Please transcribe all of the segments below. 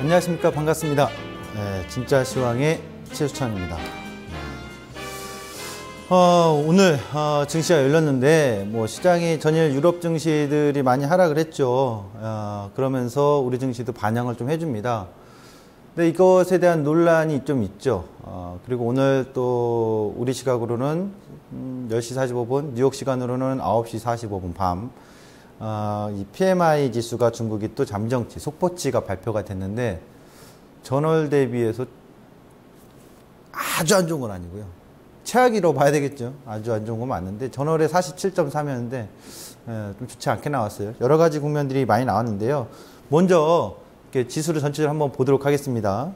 안녕하십니까. 반갑습니다. 진짜 시황의 최수창입니다. 오늘 증시가 열렸는데 시장이 전일 유럽 증시들이 많이 하락을 했죠. 그러면서 우리 증시도 반영을 좀 해줍니다. 근데 이것에 대한 논란이 좀 있죠. 그리고 오늘 또 우리 시각으로는 10시 45분, 뉴욕 시간으로는 9시 45분 밤 이 PMI 지수가 중국이 또 잠정치, 속보치가 발표가 됐는데 전월 대비해서 아주 안 좋은 건 아니고요. 최악이라고 봐야 되겠죠. 아주 안 좋은 건 맞는데 전월에 47.3이었는데 좀 좋지 않게 나왔어요. 여러 가지 국면들이 많이 나왔는데요. 먼저 이렇게 지수를 전체적으로 한번 보도록 하겠습니다.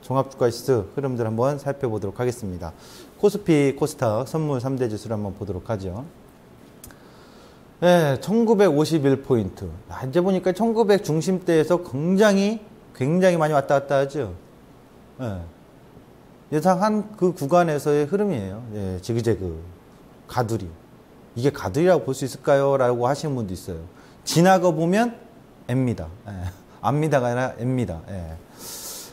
종합주가지수 흐름들 한번 살펴보도록 하겠습니다. 코스피, 코스닥, 선물 3대 지수를 한번 보도록 하죠. 1951포인트. 이제 보니까 1900 중심대에서 굉장히 많이 왔다 갔다 하죠. 예상한 그 구간에서의 흐름이에요. 지그재그, 가두리. 이게 가두리라고 볼 수 있을까요? 라고 하시는 분도 있어요. 지나가 보면 M입니다. 압니다가 아니라 M입니다.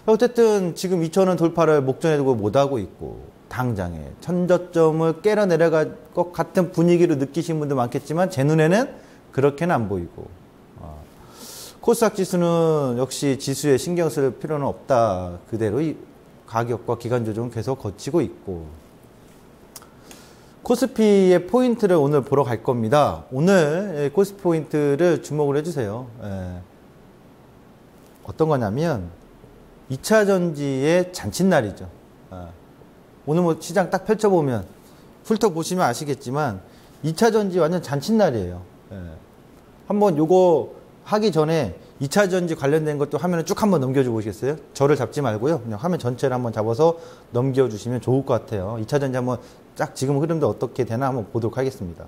어쨌든 지금 2,000원 돌파를 목전에 두고 못하고 있고 당장에 천저점을 깨러 내려갈 것 같은 분위기로 느끼신 분도 많겠지만 제 눈에는 그렇게는 안 보이고 코스닥 지수는 역시 지수에 신경 쓸 필요는 없다. 그대로 이 가격과 기간 조정은 계속 거치고 있고 코스피의 포인트를 오늘 보러 갈 겁니다. 오늘 코스피 포인트를 주목을 해주세요. 어떤 거냐면 2차 전지의 잔칫날이죠. 오늘 시장 딱 펼쳐보면 훑어보시면 아시겠지만 2차 전지 완전 잔칫날이에요. 한번 요거 하기 전에 2차 전지 관련된 것도 화면을 쭉 한번 넘겨줘 보시겠어요? 저를 잡지 말고요. 그냥 화면 전체를 한번 잡아서 넘겨주시면 좋을 것 같아요. 2차 전지 한번 쫙 지금 흐름도 어떻게 되나 한번 보도록 하겠습니다.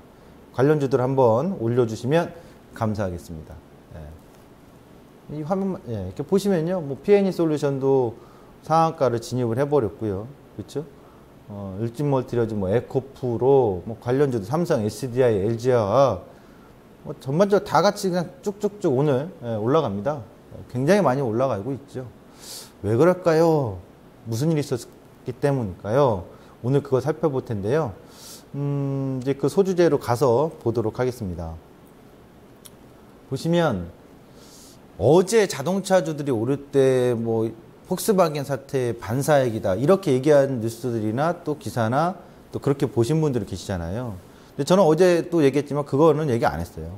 관련주들 한번 올려주시면 감사하겠습니다. 이 화면, 이렇게 보시면요. PNE 솔루션도 상한가를 진입을 해버렸고요. 그렇죠? 일진멀티러즈, 에코프로, 관련주도 삼성, SDI, LG화학, 전반적으로 다 같이 그냥 쭉쭉쭉 오늘 올라갑니다. 굉장히 많이 올라가고 있죠. 왜 그럴까요? 무슨 일이 있었기 때문일까요? 오늘 그거 살펴볼 텐데요. 이제 그 소주제로 가서 보도록 하겠습니다. 보시면, 어제 자동차주들이 오를 때 폭스바겐 사태 반사액이다 이렇게 얘기한 뉴스들이나 또 기사나 또 그렇게 보신 분들이 계시잖아요. 근데 저는 어제 또 얘기했지만 그거는 얘기 안 했어요.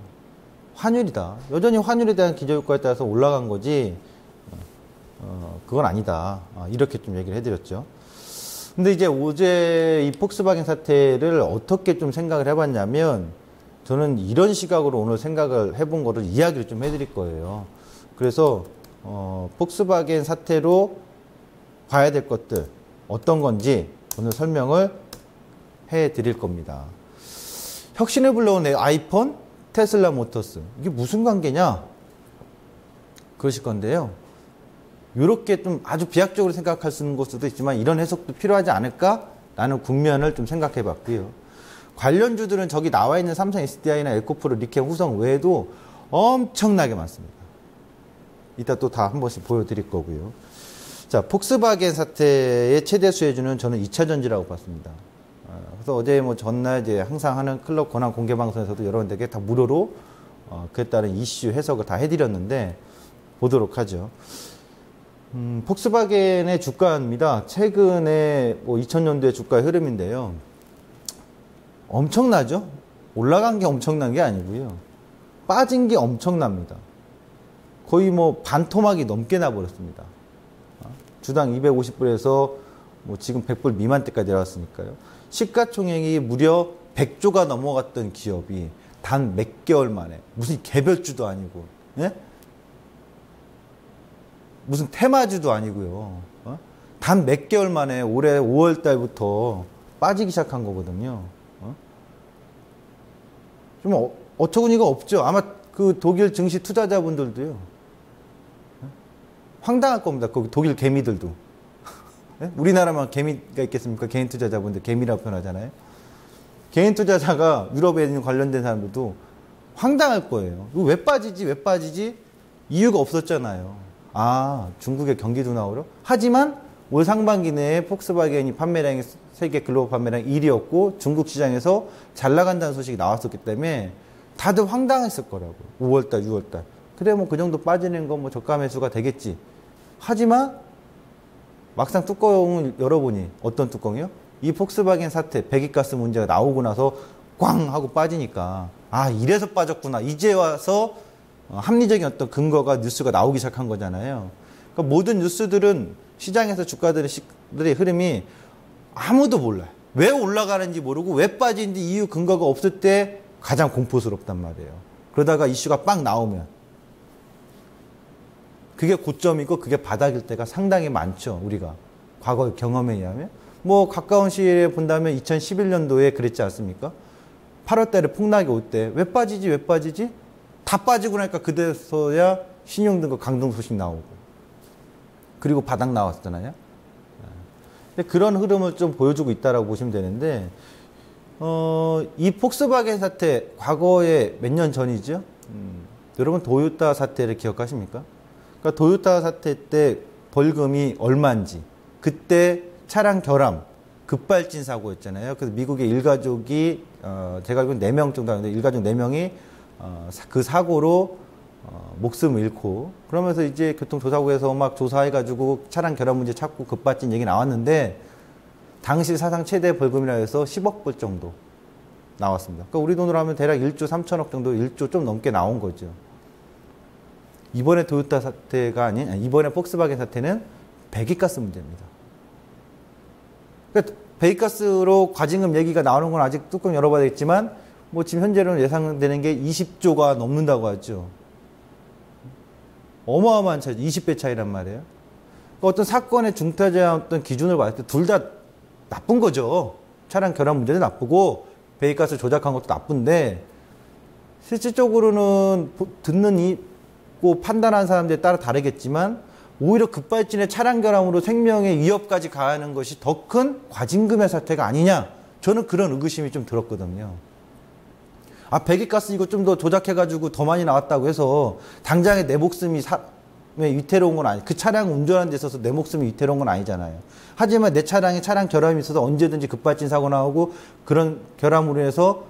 환율이다. 여전히 환율에 대한 기저효과에 따라서 올라간 거지 그건 아니다. 이렇게 좀 얘기를 해드렸죠. 근데 이제 어제 이 폭스바겐 사태를 어떻게 좀 생각을 해봤냐면 저는 이런 시각으로 오늘 생각을 해본 거를 이야기를 좀 해드릴 거예요. 그래서 폭스바겐 사태로 봐야 될 것들 어떤 건지 오늘 설명을 해드릴 겁니다. 혁신을 불러온 아이폰, 테슬라 모터스 이게 무슨 관계냐 그러실 건데요. 이렇게 좀 아주 비약적으로 생각할 수 있는 것도 있지만 이런 해석도 필요하지 않을까라는 국면을 좀 생각해 봤고요. 관련주들은 저기 나와 있는 삼성 SDI나 에코프로, 리케, 후성 외에도 엄청나게 많습니다. 이따 또 다 한 번씩 보여드릴 거고요. 자, 폭스바겐 사태의 최대 수혜주는 저는 2차 전지라고 봤습니다. 그래서 어제 전날 이제 항상 하는 클럽 권한 공개 방송에서도 여러분들에게 다 무료로 그에 따른 이슈 해석을 다 해드렸는데 보도록 하죠. 폭스바겐의 주가입니다. 최근에 2000년도의 주가의 흐름인데요. 엄청나죠? 올라간 게 엄청난 게 아니고요. 빠진 게 엄청납니다. 거의 반토막이 넘게 나버렸습니다. 주당 250불에서 지금 100불 미만대까지 내려왔으니까요. 시가총액이 무려 100조가 넘어갔던 기업이 단 몇 개월 만에 무슨 개별주도 아니고 무슨 테마주도 아니고요. 단 몇 개월 만에 올해 5월 달부터 빠지기 시작한 거거든요. 좀 어처구니가 없죠. 아마 그 독일 증시 투자자분들도요. 황당할 겁니다. 거기 독일 개미들도. 우리나라만 개미가 있겠습니까? 개인 투자자분들 개미라고 표현하잖아요. 개인 투자자가 유럽에 있는 관련된 사람들도 황당할 거예요. 왜 빠지지? 이유가 없었잖아요. 아, 중국의 경기 둔화로? 하지만 올 상반기 내에 폭스바겐이 판매량이 세계 글로벌 판매량 1위였고 중국 시장에서 잘 나간다는 소식이 나왔었기 때문에 다들 황당했을 거라고. 5월달, 6월달. 그래 뭐 그 정도 빠지는 건 뭐 저가 매수가 되겠지. 하지만 막상 뚜껑을 열어보니 어떤 뚜껑이요? 이 폭스바겐 사태, 배기가스 문제가 나오고 나서 꽝 하고 빠지니까 아 이래서 빠졌구나. 이제 와서 합리적인 어떤 근거가 뉴스가 나오기 시작한 거잖아요. 그러니까 모든 뉴스들은 시장에서 주가들의 흐름이 아무도 몰라요. 왜 올라가는지 모르고 왜 빠지는지 이유 근거가 없을 때 가장 공포스럽단 말이에요. 그러다가 이슈가 빵 나오면 그게 고점이고 그게 바닥일 때가 상당히 많죠. 우리가 과거의 경험에 의하면 뭐 가까운 시일에 본다면 2011년도에 그랬지 않습니까? 8월 달에 폭락이 올 때 왜 빠지지? 다 빠지고 나니까 그때서야 신용등급 강등 소식 나오고 그리고 바닥 나왔잖아요. 근데 그런 흐름을 좀 보여주고 있다라고 보시면 되는데 이 폭스바겐 사태 과거에 몇 년 전이죠? 여러분 도요타 사태를 기억하십니까? 그러니까 도요타 사태 때 벌금이 얼마인지 그때 차량 결함 급발진 사고였잖아요. 그래서 미국의 일가족이 제가 알기로는 4명 정도 하는데 일가족 4명이 그 사고로 목숨을 잃고 그러면서 이제 교통조사국에서 막 조사해가지고 차량 결함 문제 찾고 급발진 얘기 나왔는데 당시 사상 최대 벌금이라 해서 10억 불 정도 나왔습니다. 그러니까 우리 돈으로 하면 대략 1조 3천억 정도 1조 좀 넘게 나온 거죠. 이번에 도요타 사태가 이번에 폭스바겐 사태는 배기가스 문제입니다. 그러니까 배기가스로 과징금 얘기가 나오는 건 아직 뚜껑 열어봐야겠지만 뭐 지금 현재로는 예상되는 게 20조가 넘는다고 하죠. 어마어마한 차이죠. 20배 차이란 말이에요. 그러니까 어떤 사건의 중타제한 어떤 기준을 봤을 때 둘 다 나쁜 거죠. 차량 결함 문제도 나쁘고 배기가스 조작한 것도 나쁜데 실질적으로는 듣는 있고 판단하는 사람들에 따라 다르겠지만 오히려 급발진의 차량 결함으로 생명의 위협까지 가하는 것이 더 큰 과징금의 사태가 아니냐. 저는 그런 의구심이 좀 들었거든요. 아, 배기가스 이거 좀 더 조작해가지고 더 많이 나왔다고 해서 당장에 내 목숨이 위태로운 건 아니, 그 차량 운전하는 데 있어서 내 목숨이 위태로운 건 아니잖아요. 하지만 내 차량에 차량 결함이 있어서 언제든지 급발진 사고 나오고 그런 결함으로 해서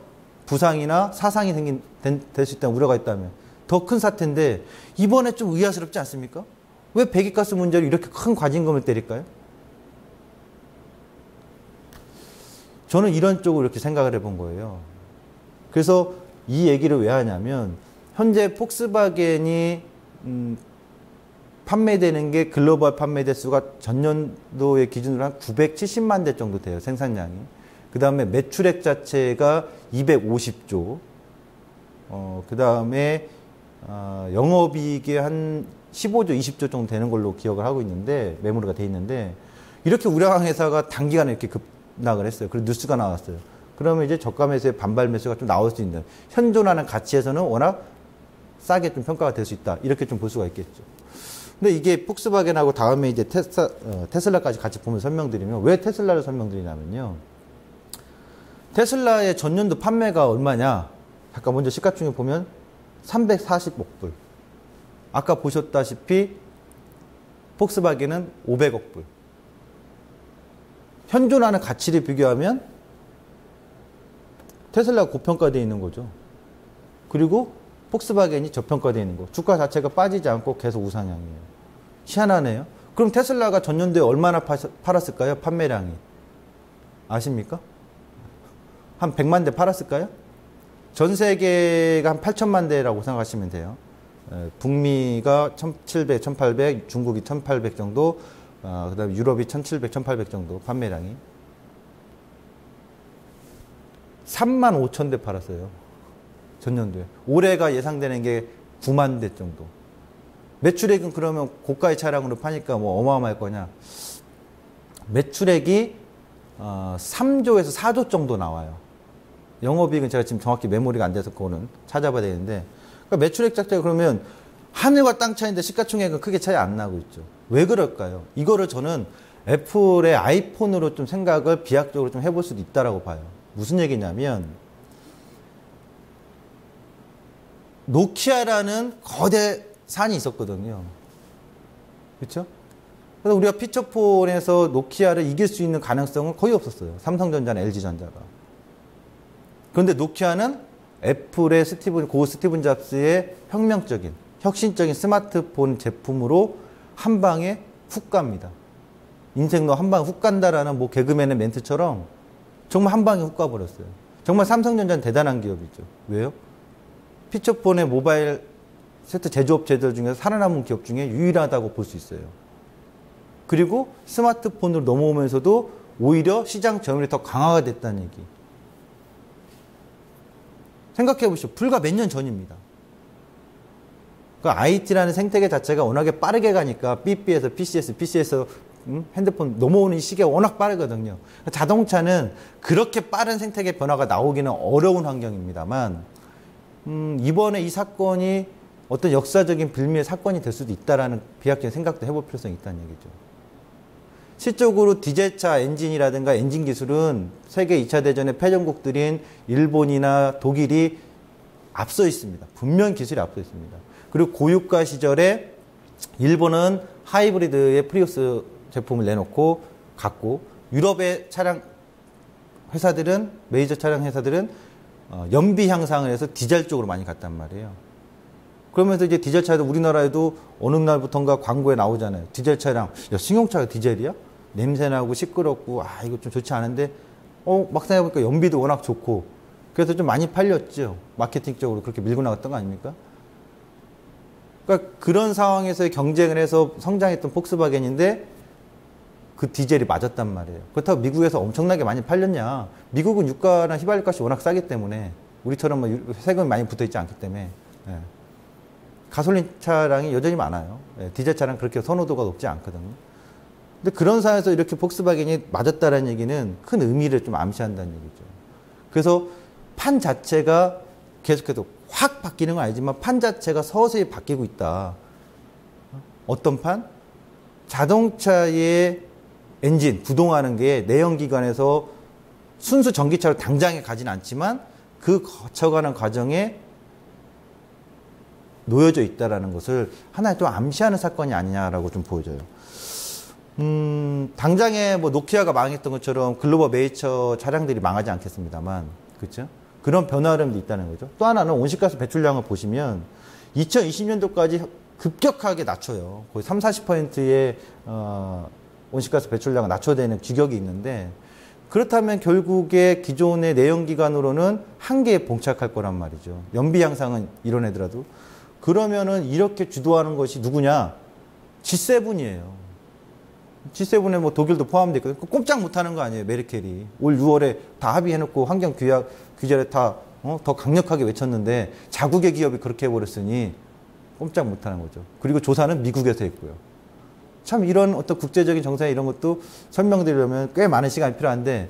부상이나 사상이 될 수 있다는 우려가 있다면 더 큰 사태인데 이번에 좀 의아스럽지 않습니까? 왜 배기가스 문제로 이렇게 큰 과징금을 때릴까요? 저는 이런 쪽으로 이렇게 생각을 해본 거예요. 그래서 이 얘기를 왜 하냐면 현재 폭스바겐이 판매되는 게 글로벌 판매 대수가 전년도의 기준으로 한 970만 대 정도 돼요. 생산량이. 그 다음에 매출액 자체가 250조. 그 다음에 영업이익이 한 15조, 20조 정도 되는 걸로 기억을 하고 있는데 매물가 돼 있는데 이렇게 우량한 회사가 단기간에 이렇게 급락을 했어요. 그리고 뉴스가 나왔어요. 그러면 이제 저가 매수의 반발 매수가 좀 나올 수 있는 현존하는 가치에서는 워낙 싸게 좀 평가가 될 수 있다. 이렇게 좀 볼 수가 있겠죠. 근데 이게 폭스바겐하고 다음에 이제 테슬라까지 같이 보면서 설명드리면 왜 테슬라를 설명드리냐면요. 테슬라의 전년도 판매가 얼마냐? 잠깐 먼저 시가총액 보면 340억 불. 아까 보셨다시피 폭스바겐은 500억 불. 현존하는 가치를 비교하면 테슬라가 고평가되어 있는 거죠. 그리고 폭스바겐이 저평가되어 있는 거. 주가 자체가 빠지지 않고 계속 우상향이에요. 희한하네요. 그럼 테슬라가 전년도에 얼마나 팔았을까요? 판매량이. 아십니까? 한 100만 대 팔았을까요? 전 세계가 한 8천만 대라고 생각하시면 돼요. 북미가 1700, 1800, 중국이 1800 정도, 그 다음에 유럽이 1700, 1800 정도 판매량이. 3만 5천 대 팔았어요. 전년도에. 올해가 예상되는 게 9만 대 정도. 매출액은 그러면 고가의 차량으로 파니까 뭐 어마어마할 거냐. 매출액이 3조에서 4조 정도 나와요. 영업이익은 제가 지금 정확히 메모리가 안 돼서 그거는 찾아봐야 되는데. 그러니까 매출액 자체가 그러면 하늘과 땅 차이인데 시가총액은 크게 차이 안 나고 있죠. 왜 그럴까요? 이거를 저는 애플의 아이폰으로 좀 생각을 비약적으로 좀 해볼 수도 있다라고 봐요. 무슨 얘기냐면 노키아라는 거대 산이 있었거든요. 그렇죠? 그래서 우리가 피처폰에서 노키아를 이길 수 있는 가능성은 거의 없었어요. 삼성전자나 LG전자가. 그런데 노키아는 애플의 고 스티븐 잡스의 혁신적인 스마트폰 제품으로 한 방에 훅 갑니다. 인생도 한 방에 훅 간다라는 뭐 개그맨의 멘트처럼 정말 한 방에 훅 가버렸어요. 정말 삼성전자는 대단한 기업이죠. 왜요? 피처폰의 모바일 세트 제조업체들 중에서 살아남은 기업 중에 유일하다고 볼 수 있어요. 그리고 스마트폰으로 넘어오면서도 오히려 시장 점유율이 더 강화가 됐다는 얘기. 생각해 보시죠. 불과 몇 년 전입니다. 그 IT라는 생태계 자체가 워낙에 빠르게 가니까 삐삐에서 PC에서 PC에서 핸드폰 넘어오는 시기가 워낙 빠르거든요. 자동차는 그렇게 빠른 생태계 변화가 나오기는 어려운 환경입니다만 이번에 이 사건이 어떤 역사적인 빌미의 사건이 될 수도 있다라는 비약적인 생각도 해볼 필요성이 있다는 얘기죠. 실적으로 디젤차 엔진이라든가 엔진 기술은 세계 2차 대전의 패전국들인 일본이나 독일이 앞서 있습니다. 분명 기술이 앞서 있습니다. 그리고 고유가 시절에 일본은 하이브리드의 프리우스 제품을 내놓고 갔고 유럽의 차량 회사들은 메이저 차량 회사들은 연비 향상을 해서 디젤 쪽으로 많이 갔단 말이에요. 그러면서 이제 디젤 차도 우리나라에도 어느 날부턴가 광고에 나오잖아요. 디젤 차량, 야, 승용차가 디젤이야? 냄새나고 시끄럽고, 이거 좀 좋지 않은데, 막상 해보니까 연비도 워낙 좋고, 그래서 좀 많이 팔렸죠. 마케팅적으로 그렇게 밀고 나갔던 거 아닙니까? 그러니까 그런 상황에서 경쟁을 해서 성장했던 폭스바겐인데, 그 디젤이 맞았단 말이에요. 그렇다고 미국에서 엄청나게 많이 팔렸냐? 미국은 유가나 휘발유값이 워낙 싸기 때문에, 우리처럼 뭐 세금이 많이 붙어 있지 않기 때문에, 예. 가솔린 차량이 여전히 많아요. 예, 디젤 차량 그렇게 선호도가 높지 않거든요. 근데 그런 상황에서 이렇게 폭스바겐이 맞았다는 얘기는 큰 의미를 좀 암시한다는 얘기죠. 그래서 판 자체가 계속해서 확 바뀌는 건 아니지만 판 자체가 서서히 바뀌고 있다. 어떤 판? 자동차의 엔진, 구동하는 게 내연기관에서 순수 전기차로 당장에 가진 않지만 그 거쳐가는 과정에 놓여져 있다라는 것을 하나의 또 암시하는 사건이 아니냐라고 좀 보여져요. 당장에 뭐 노키아가 망했던 것처럼 글로벌 메이저 차량들이 망하지 않겠습니다만, 그렇죠? 그런 변화름도 있다는 거죠. 또 하나는 온실가스 배출량을 보시면 2020년도까지 급격하게 낮춰요. 거의 30-40%의 온실가스 배출량을 낮춰야 되는 규격이 있는데, 그렇다면 결국에 기존의 내연기관으로는 한계에 봉착할 거란 말이죠. 연비 향상은 이뤄내더라도. 그러면은 이렇게 주도하는 것이 누구냐? G7이에요. G7에 뭐 독일도 포함되어 있거든요. 꼼짝 못하는 거 아니에요, 메르켈이. 올 6월에 다 합의해놓고 환경 규제를 다 더 강력하게 외쳤는데 자국의 기업이 그렇게 해버렸으니 꼼짝 못하는 거죠. 그리고 조사는 미국에서 했고요. 참 이런 어떤 국제적인 정세 이런 것도 설명드리려면 꽤 많은 시간이 필요한데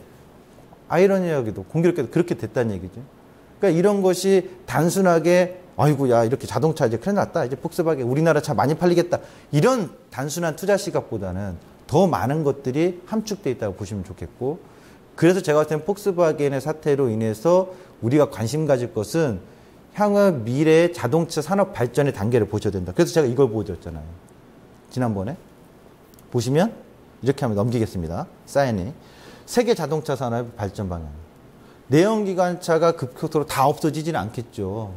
아이러니하게도 공교롭게도 그렇게 됐다는 얘기죠. 그러니까 이런 것이 단순하게 아이고 야 이렇게 자동차 이제 큰일 났다. 이제 폭스바겐 우리나라 차 많이 팔리겠다. 이런 단순한 투자 시각보다는 더 많은 것들이 함축되어 있다고 보시면 좋겠고, 그래서 제가 봤을 때는 폭스바겐의 사태로 인해서 우리가 관심 가질 것은 향후 미래의 자동차 산업 발전의 단계를 보셔야 된다. 그래서 제가 이걸 보여드렸잖아요. 지난번에. 보시면 이렇게 하면 넘기겠습니다. 사인이. 세계 자동차 산업의 발전 방향. 내연기관차가 급속도로 다 없어지지는 않겠죠.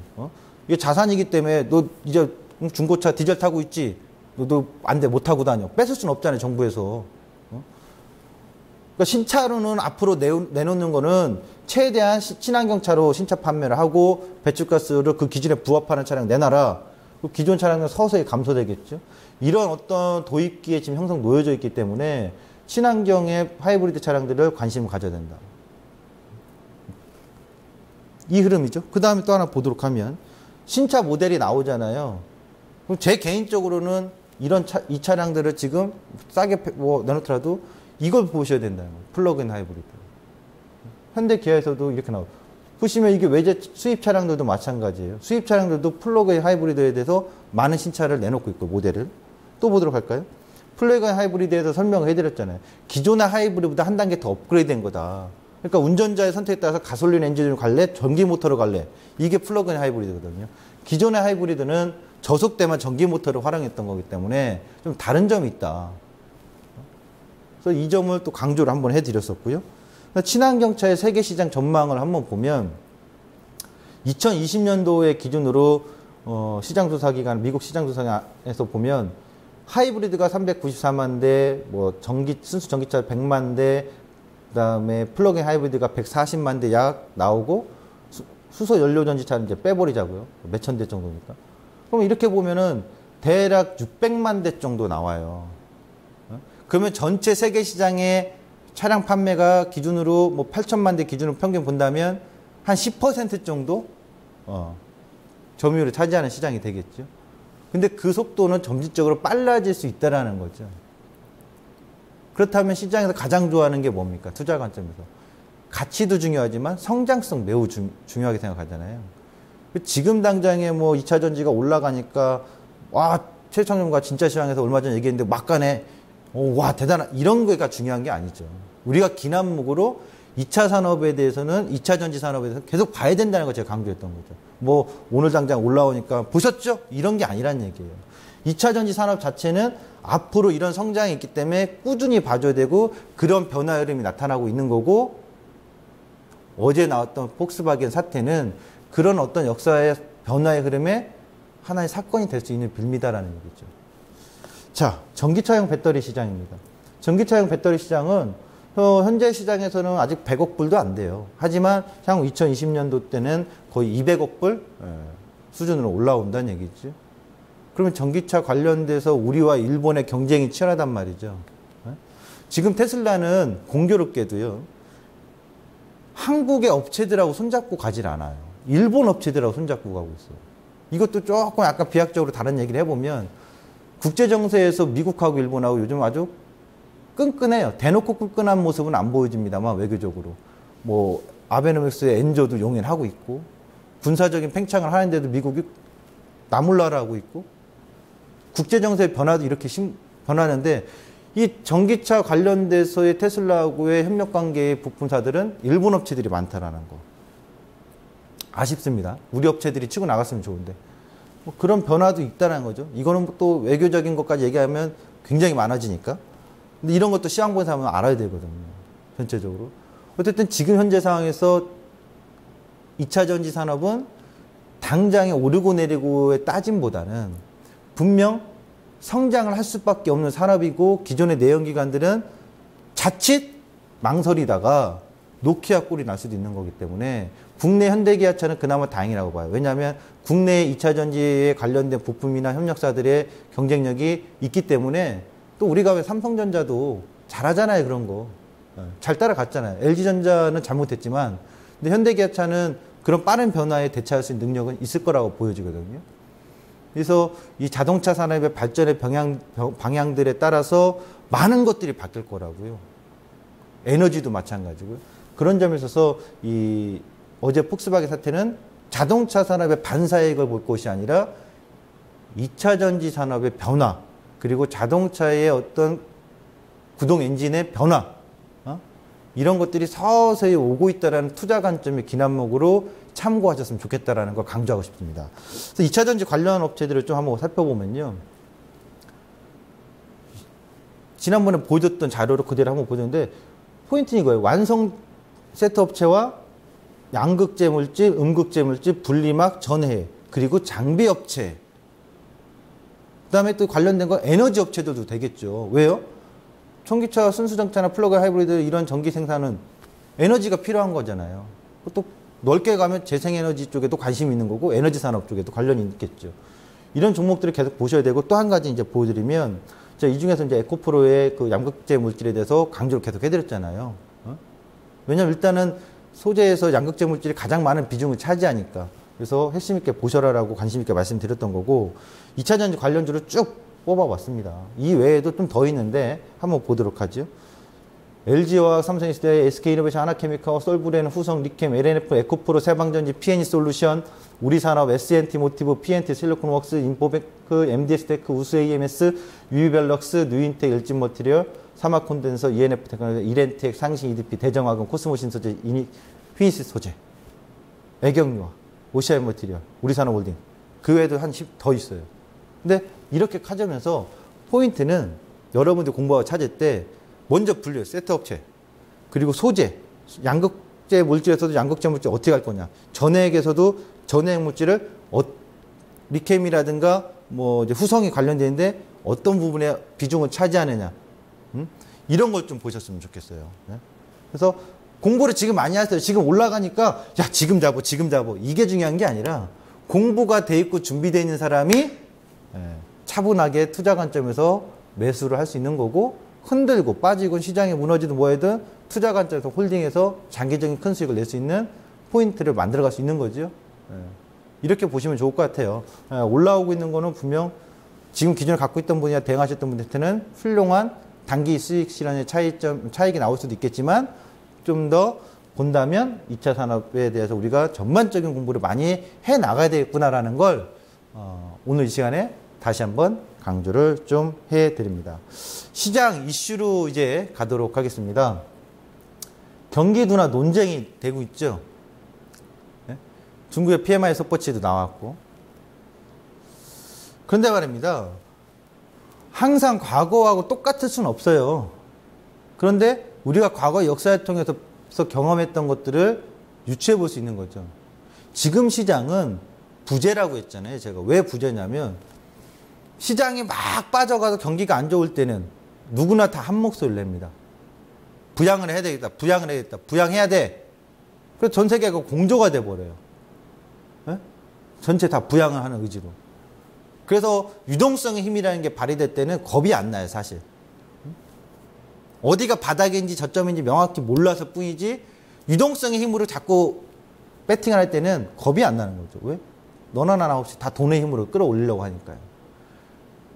이게 자산이기 때문에 너 이제 중고차 디젤 타고 있지? 너도 안 돼, 못 타고 다녀. 뺏을 수는 없잖아요, 정부에서. 그러니까 신차로는 앞으로 내놓는 거는 최대한 친환경차로 신차 판매를 하고 배출가스를 그 기준에 부합하는 차량 내놔라. 그 기존 차량은 서서히 감소되겠죠. 이런 어떤 도입기에 지금 형성 놓여져 있기 때문에 친환경의 하이브리드 차량들을 관심을 가져야 된다. 이 흐름이죠. 그 다음에 또 하나 보도록 하면 신차 모델이 나오잖아요. 그럼 제 개인적으로는 이 차량들을 지금 싸게 내놓더라도 이걸 보셔야 된다는 거예요. 플러그인 하이브리드. 현대 기아에서도 이렇게 나오고. 보시면 이게 외제 수입 차량들도 마찬가지예요. 수입 차량들도 플러그인 하이브리드에 대해서 많은 신차를 내놓고 있고, 모델을. 또 보도록 할까요? 플러그인 하이브리드에서 설명을 해드렸잖아요. 기존의 하이브리드보다 한 단계 더 업그레이드 된 거다. 그러니까 운전자의 선택에 따라서 가솔린 엔진으로 갈래? 전기 모터로 갈래? 이게 플러그인 하이브리드거든요. 기존의 하이브리드는 저속대만 전기 모터를 활용했던 거기 때문에 좀 다른 점이 있다. 그래서 이 점을 또 강조를 한번 해드렸었고요. 친환경차의 세계 시장 전망을 한번 보면 2020년도의 기준으로 시장 조사 기간, 미국 시장 조사에서 보면 하이브리드가 394만 대, 뭐 순수 전기차 100만 대, 그다음에 플러그인 하이브리드가 140만 대 약 나오고 수소 연료 전지차는 이제 빼버리자고요. 몇천 대 정도니까. 그럼 이렇게 보면은 대략 600만 대 정도 나와요. 그러면 전체 세계 시장의 차량 판매가 기준으로 뭐 8천만 대 기준으로 평균 본다면 한 10% 정도 점유율을 차지하는 시장이 되겠죠. 근데 그 속도는 점진적으로 빨라질 수 있다라는 거죠. 그렇다면 시장에서 가장 좋아하는 게 뭡니까? 투자 관점에서. 가치도 중요하지만 성장성 매우 중요하게 생각하잖아요. 지금 당장에 뭐 2차 전지가 올라가니까 와, 최창룡과 진짜 시황에서 얼마 전에 얘기했는데 막간에 와, 대단한 이런 거가 중요한 게 아니죠. 우리가 기남목으로 2차 산업에 대해서는 2차 전지 산업에 대해서 계속 봐야 된다는 걸 제가 강조했던 거죠. 뭐 오늘 당장 올라오니까 보셨죠? 이런 게 아니란 얘기예요. 2차 전지 산업 자체는 앞으로 이런 성장이 있기 때문에 꾸준히 봐줘야 되고 그런 변화 흐름이 나타나고 있는 거고 어제 나왔던 폭스바겐 사태는 그런 어떤 역사의 변화의 흐름에 하나의 사건이 될 수 있는 빌미다라는 얘기죠. 자, 전기차용 배터리 시장입니다. 전기차용 배터리 시장은 현재 시장에서는 아직 100억 불도 안 돼요. 하지만 향후 2020년도 때는 거의 200억 불 수준으로 올라온다는 얘기죠. 그러면 전기차 관련돼서 우리와 일본의 경쟁이 치열하단 말이죠. 지금 테슬라는 공교롭게도요. 한국의 업체들하고 손잡고 가질 않아요. 일본 업체들하고 손잡고 가고 있어요. 이것도 조금 약간 비약적으로 다른 얘기를 해보면 국제정세에서 미국하고 일본하고 요즘 아주 끈끈해요. 대놓고 끈끈한 모습은 안 보여집니다만 외교적으로. 뭐 아베노믹스의 엔저도 용인하고 있고 군사적인 팽창을 하는데도 미국이 나몰라라 하고 있고 국제정세의 변화도 이렇게 변하는데 이 전기차 관련돼서의 테슬라하고의 협력관계의 부품사들은 일본 업체들이 많다라는 거. 아쉽습니다. 우리 업체들이 치고 나갔으면 좋은데. 뭐 그런 변화도 있다는 거죠. 이거는 또 외교적인 것까지 얘기하면 굉장히 많아지니까. 근데 이런 것도 시황보에서 하면 알아야 되거든요. 전체적으로. 어쨌든 지금 현재 상황에서 2차 전지 산업은 당장에 오르고 내리고의 따짐보다는 분명 성장을 할 수밖에 없는 산업이고 기존의 내연기관들은 자칫 망설이다가 노키아 꼴이 날 수도 있는 거기 때문에 국내 현대기아차는 그나마 다행이라고 봐요. 왜냐하면 국내 2차 전지에 관련된 부품이나 협력사들의 경쟁력이 있기 때문에 또 우리가 왜 삼성전자도 잘하잖아요. 그런 거. 잘 따라갔잖아요. LG전자는 잘못했지만 근데 현대기아차는 그런 빠른 변화에 대처할 수 있는 능력은 있을 거라고 보여지거든요. 그래서 이 자동차 산업의 발전의 방향들에 따라서 많은 것들이 바뀔 거라고요. 에너지도 마찬가지고요. 그런 점에 있어서 이 어제 폭스바겐 사태는 자동차 산업의 반사이익을 볼 것이 아니라 2차 전지 산업의 변화 그리고 자동차의 어떤 구동 엔진의 변화 이런 것들이 서서히 오고 있다는 투자 관점의 기남목으로 참고하셨으면 좋겠다라는 걸 강조하고 싶습니다. 그래서 2차 전지 관련 업체들을 좀 한번 살펴보면요. 지난번에 보여줬던 자료를 그대로 한번 보여줬는데 포인트는 이거예요. 완성 세트 업체와 양극재 물질, 음극재 물질, 분리막, 전해 그리고 장비 업체 그 다음에 또 관련된 건 에너지 업체들도 되겠죠. 왜요? 전기차, 순수전기차나 플러그인 하이브리드 이런 전기 생산은 에너지가 필요한 거잖아요. 또 넓게 가면 재생에너지 쪽에도 관심이 있는 거고 에너지 산업 쪽에도 관련이 있겠죠. 이런 종목들을 계속 보셔야 되고 또 한 가지 이제 보여드리면 제가 이 중에서 이제 에코프로의 그 양극재 물질에 대해서 강조를 계속 해드렸잖아요. 왜냐면 일단은 소재에서 양극재 물질이 가장 많은 비중을 차지하니까 그래서 핵심 있게 보셔라라고 관심 있게 말씀드렸던 거고 2차 전지 관련주를 쭉 뽑아봤습니다. 이 외에도 좀 더 있는데 한번 보도록 하죠. LG화학, 삼성에스테, SK이노베이션, 하나케미칼, 솔브레는, 후성, 리캠, LNF, 에코프로, 세방전지, PNE솔루션, 우리산업, S&T 모티브, PNT, 실리콘웍스, 인포베크, MD스테크, 우스AMS, 유이벨럭스, 뉴인텍, 일진머티리얼, 사마콘덴서, ENF 테크놀로지, 이렌텍, 상신, EDP, 대정화금, 코스모신소재, 휘니스 소재, 애경유화, 오시아인 머티리얼, 우리산업홀딩 그 외에도 한 10 더 있어요. 근데 이렇게 가져면서 포인트는 여러분들 공부하고 찾을 때 먼저 분류해요. 세트업체. 그리고 소재. 양극재 물질에서도 양극재 물질 어떻게 할 거냐. 전해액에서도 전해액 물질을 리켐이라든가 뭐 이제 후성이 관련되는데 어떤 부분에 비중을 차지하느냐. 이런 걸 좀 보셨으면 좋겠어요. 네? 그래서 공부를 지금 많이 하세요. 지금 올라가니까 야 지금 잡어 지금 잡어 이게 중요한 게 아니라 공부가 돼 있고 준비되어 있는 사람이 차분하게 투자 관점에서 매수를 할 수 있는 거고 흔들고 빠지고 시장에 무너지든 뭐해든 투자 관점에서 홀딩해서 장기적인 큰 수익을 낼 수 있는 포인트를 만들어갈 수 있는 거죠. 이렇게 보시면 좋을 것 같아요. 올라오고 있는 거는 분명 지금 기존에 갖고 있던 분이나 대응하셨던 분들한테는 훌륭한 단기 수익 실현의 차익이 나올 수도 있겠지만 좀 더 본다면 2차 산업에 대해서 우리가 전반적인 공부를 많이 해 나가야 되겠구나라는 걸 오늘 이 시간에 다시 한번 강조를 좀 해드립니다. 시장 이슈로 이제 가도록 하겠습니다. 경기 둔화 논쟁이 되고 있죠. 네? 중국의 PMI 속보치도 나왔고. 그런데 말입니다. 항상 과거하고 똑같을 수는 없어요. 그런데 우리가 과거 역사를 통해서 경험했던 것들을 유추해 볼 수 있는 거죠. 지금 시장은 부재라고 했잖아요. 제가 왜 부재냐면 시장이 막 빠져가서 경기가 안 좋을 때는 누구나 다 한 목소리를 냅니다. 부양을 해야 되겠다. 부양을 해야겠다. 부양해야 돼. 그래서 전 세계가 공조가 돼버려요. 네? 전체 다 부양을 하는 의지로. 그래서 유동성의 힘이라는 게 발휘될 때는 겁이 안 나요, 사실. 어디가 바닥인지 저점인지 명확히 몰라서 뿐이지 유동성의 힘으로 자꾸 배팅을 할 때는 겁이 안 나는 거죠. 왜? 너나 나나 없이 다 돈의 힘으로 끌어올리려고 하니까요.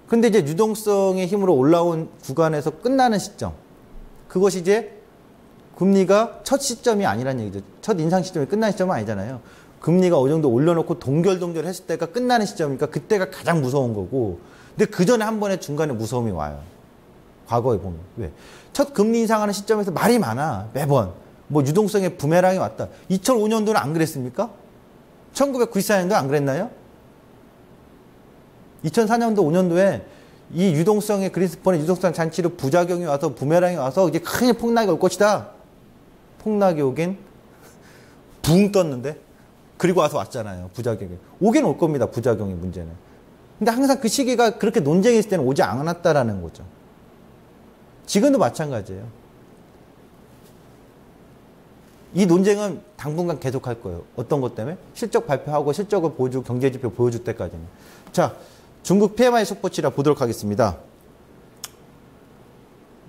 근데 이제 유동성의 힘으로 올라온 구간에서 끝나는 시점. 그것이 이제 금리가 첫 시점이 아니란 얘기죠. 첫 인상 시점이 끝나는 시점은 아니잖아요. 금리가 어느 정도 올려놓고 동결 했을 때가 끝나는 시점이니까 그때가 가장 무서운 거고. 근데 그 전에 한 번에 중간에 무서움이 와요. 과거에 보면. 왜? 첫 금리 인상하는 시점에서 말이 많아. 매번. 뭐 유동성의 부메랑이 왔다. 2005년도는 안 그랬습니까? 1994년도 안 그랬나요? 2004년도, 5년도에 이 유동성의 그린스펀의 유동성 잔치로 부작용이 와서 부메랑이 와서 이제 큰 폭락이 올 것이다. 폭락이 오긴 붕 떴는데 그리고 와서 왔잖아요. 부작용이. 오긴 올 겁니다. 부작용의 문제는. 근데 항상 그 시기가 그렇게 논쟁이 있을 때는 오지 않았다라는 거죠. 지금도 마찬가지예요. 이 논쟁은 당분간 계속할 거예요. 어떤 것 때문에? 실적 발표하고 실적을 보여주고 경제지표 보여줄 때까지는. 자, 중국 PMI 속보치라 보도록 하겠습니다.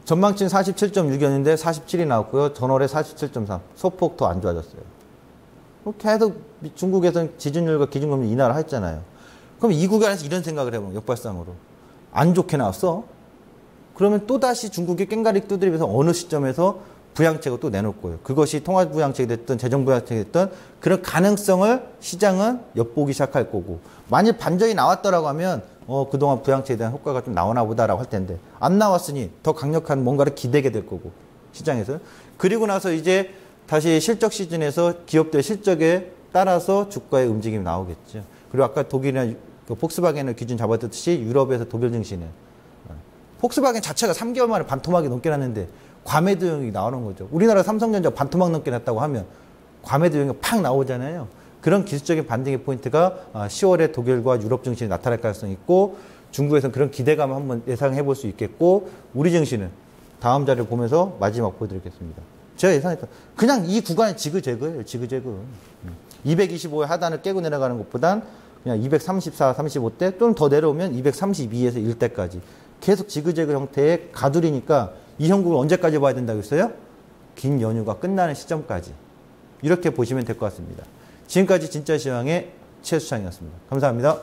전망치는 47.6이었는데 47이 나왔고요. 전월에 47.3. 소폭 더 안 좋아졌어요. 계속 중국에서는 지준율과 기준금리 인하를 했잖아요. 그럼 이 구간에서 이런 생각을 해보면 역발상으로. 안 좋게 나왔어? 그러면 또다시 중국이 깽가리 두드리면서 어느 시점에서 부양책을 또 내놓을 거예요. 그것이 통화부양책이 됐든 재정부양책이 됐든 그런 가능성을 시장은 엿보기 시작할 거고 만일 반전이 나왔더라고 하면 그동안 부양책에 대한 효과가 좀 나오나 보다라고 할 텐데 안 나왔으니 더 강력한 뭔가를 기대게 될 거고 시장에서. 그리고 나서 이제 다시 실적 시즌에서 기업들의 실적에 따라서 주가의 움직임이 나오겠죠. 그리고 아까 독일이나 폭스바겐을 기준 잡았듯이 유럽에서 독일 증시는 폭스바겐 자체가 3개월 만에 반토막이 넘게 났는데 과매도형이 나오는 거죠. 우리나라 삼성전자 반토막 넘게 났다고 하면 과매도형이 팍 나오잖아요. 그런 기술적인 반등의 포인트가 10월에 독일과 유럽 증시에 나타날 가능성이 있고 중국에서는 그런 기대감을 한번 예상해 볼 수 있겠고 우리 증시는 다음 자료를 보면서 마지막 보여드리겠습니다. 제가 예상했던 그냥 이 구간이 지그재그예요. 지그재그. 225의 하단을 깨고 내려가는 것보단 그냥 234, 35대 또는 더 내려오면 232에서 1대까지 계속 지그재그 형태의 가두리니까 이 형국을 언제까지 봐야 된다고 했어요? 긴 연휴가 끝나는 시점까지. 이렇게 보시면 될 것 같습니다. 지금까지 진짜 시황의 최수창이었습니다. 감사합니다.